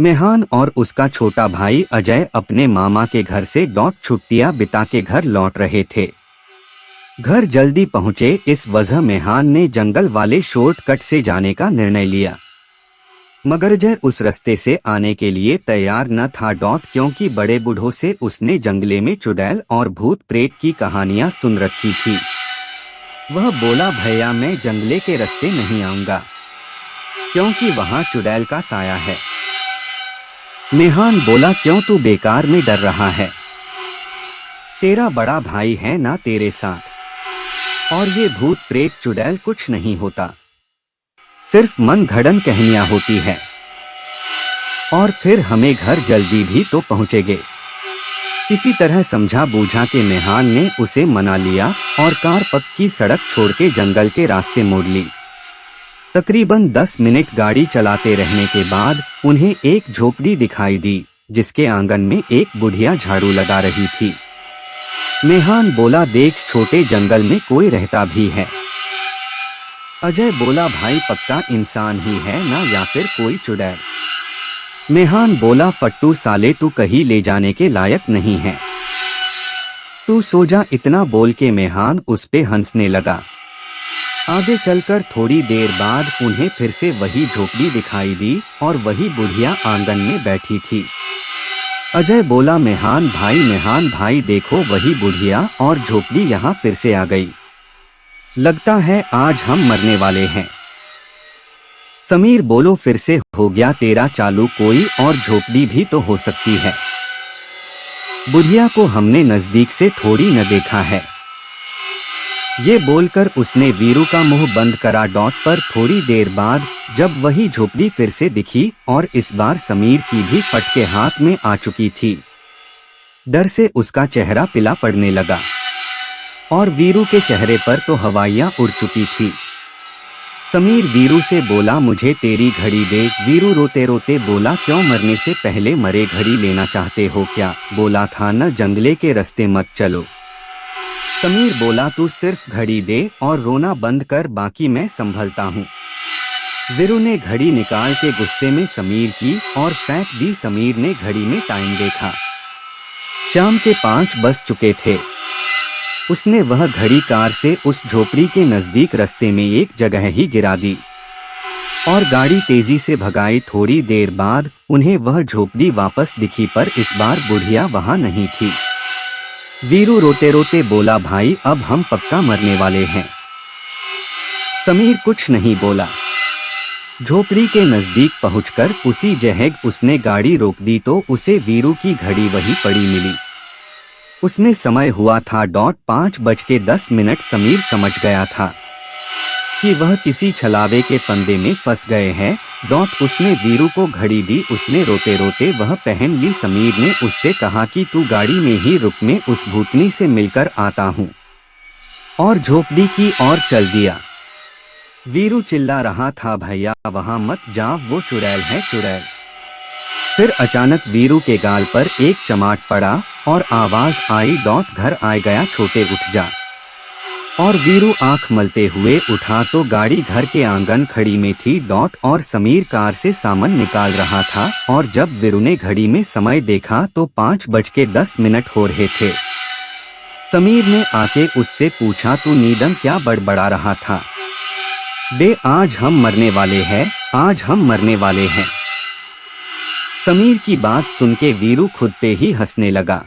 मेहान और उसका छोटा भाई अजय अपने मामा के घर से छुट्टियां बिता के घर लौट रहे थे। घर जल्दी पहुंचे, इस वजह मेहान ने जंगल वाले शॉर्टकट से जाने का निर्णय लिया। मगर अजय उस रास्ते से आने के लिए तैयार न था क्योंकि बड़े बूढ़ों से उसने जंगले में चुड़ैल और भूत प्रेत की कहानियां सुन रखी थी। वह बोला, भैया मैं जंगले के रास्ते नहीं आऊंगा क्योंकि वहां चुड़ैल का साया है। मेहान बोला, क्यों तू बेकार में डर रहा है? तेरा बड़ा भाई है ना तेरे साथ, और ये भूत प्रेत चुड़ैल कुछ नहीं होता, सिर्फ मन घड़न कहानियां होती है। और फिर हमें घर जल्दी भी तो पहुंचेंगे। किसी तरह समझा बूझा के मेहान ने उसे मना लिया और कार पक्की सड़क छोड़ के जंगल के रास्ते मोड़ ली। तकरीबन 10 मिनट गाड़ी चलाते रहने के बाद उन्हें एक झोपड़ी दिखाई दी जिसके आंगन में एक बुढ़िया झाड़ू लगा रही थी। मेहान बोला, देख छोटे जंगल में कोई रहता भी है। अजय बोला, भाई पक्का इंसान ही है ना या फिर कोई चुड़ैल? मेहान बोला, फट्टू साले तू कहीं ले जाने के लायक नहीं है, तू सो जा। इतना बोल के मेहान उस पे हंसने लगा। आगे चलकर थोड़ी देर बाद उन्हें फिर से वही झोपड़ी दिखाई दी और वही बुढ़िया आंगन में बैठी थी। अजय बोला, मेहान भाई देखो वही बुढ़िया और झोपड़ी यहाँ फिर से आ गई। लगता है आज हम मरने वाले हैं। समीर बोलो, फिर से हो गया तेरा चालू, कोई और झोपड़ी भी तो हो सकती है। बुढ़िया को हमने नजदीक से थोड़ी न देखा है। ये बोलकर उसने वीरू का मुंह बंद करा। पर थोड़ी देर बाद जब वही झोपड़ी फिर से दिखी और इस बार समीर की भी फटके हाथ में आ चुकी थी। डर से उसका चेहरा पीला पड़ने लगा और वीरू के चेहरे पर तो हवाइयां उड़ चुकी थी। समीर वीरू से बोला, मुझे तेरी घड़ी दे। वीरू रोते रोते बोला, क्यों, मरने से पहले मरे घड़ी लेना चाहते हो क्या? बोला था न जंगले के रास्ते मत चलो। समीर बोला, तू सिर्फ घड़ी दे और रोना बंद कर, बाकी मैं संभलता हूँ। वीरू ने घड़ी निकाल के गुस्से में समीर की और फेंक दी। समीर ने घड़ी में टाइम देखा, शाम के 5 बज चुके थे। उसने वह घड़ी कार से उस झोपड़ी के नजदीक रास्ते में एक जगह ही गिरा दी और गाड़ी तेजी से भगाई। थोड़ी देर बाद उन्हें वह झोपड़ी वापस दिखी, पर इस बार बुढ़िया वहां नहीं थी। वीरू रोते रोते बोला, भाई अब हम पक्का मरने वाले हैं। समीर कुछ नहीं बोला। झोपड़ी के नजदीक पहुंचकर उसी जगह उसने गाड़ी रोक दी तो उसे वीरू की घड़ी वही पड़ी मिली। उसने समय हुआ था 5:10। समीर समझ गया था कि वह किसी छलावे के फंदे में फंस गए हैं। उसने वीरू को घड़ी दी। उसने रोते रोते वह पहन ली। समीर ने उससे कहा कि तू गाड़ी में ही रुक, मैं उस भूतनी से मिलकर आता हूँ, और झोपड़ी की ओर चल दिया। वीरू चिल्ला रहा था, भैया वहां मत जाओ, वो चुड़ैल है चुड़ैल। फिर अचानक वीरू के गाल पर एक चमाट पड़ा और आवाज आई, घर आ गया छोटे, उठ जा। और वीरू आंख मलते हुए उठा तो गाड़ी घर के आंगन खड़ी में थी। और समीर कार से सामान निकाल रहा था और जब वीरू ने घड़ी में समय देखा तो 5:10 हो रहे थे। समीर ने आके उससे पूछा, तू नींदम क्या बड़बड़ा रहा था? बे आज हम मरने वाले हैं, आज हम मरने वाले हैं। समीर की बात सुन के वीरू खुद पे ही हंसने लगा।